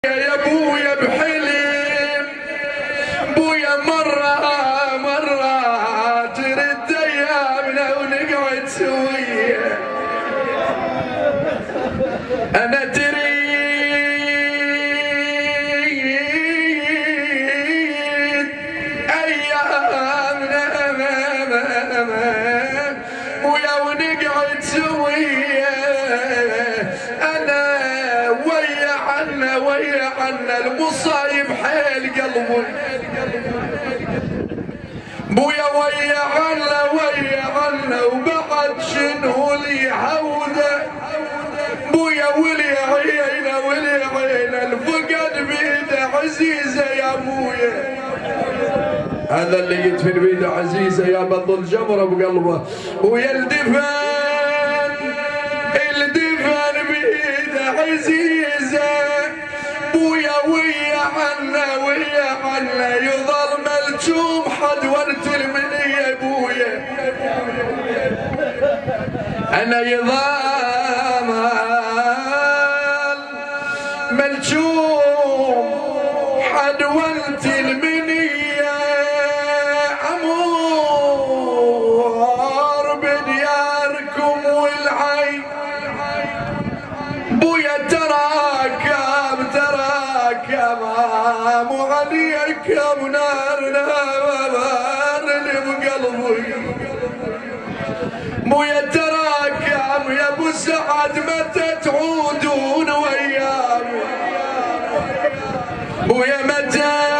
يا ابويا بحلم بويا مرة ترد ايامنا ونقعد سوية. انا تريد ايامنا بويا ونقعد سوية. انا ويا عنا المصايب حيل قلبي بويا ويا عنا وبعد شنو لي عودة بويا ولي عينه الفقد بيده عزيزة يا بويا. هذا اللي يدفن بيده عزيزة يا بطل جمرة بقلبه. ويا الدفن بيده عزيزة بويا ويا عنا يظل ملجوم حد ورث المنية بويا. انا يظل ملجوم حد ورث المنية. امور بدياركم والعين بويا تراكم مو عليكم نارنا اللي بقلبي بويا تراكم يا ابو سعد متى تعودون وياي بويا متى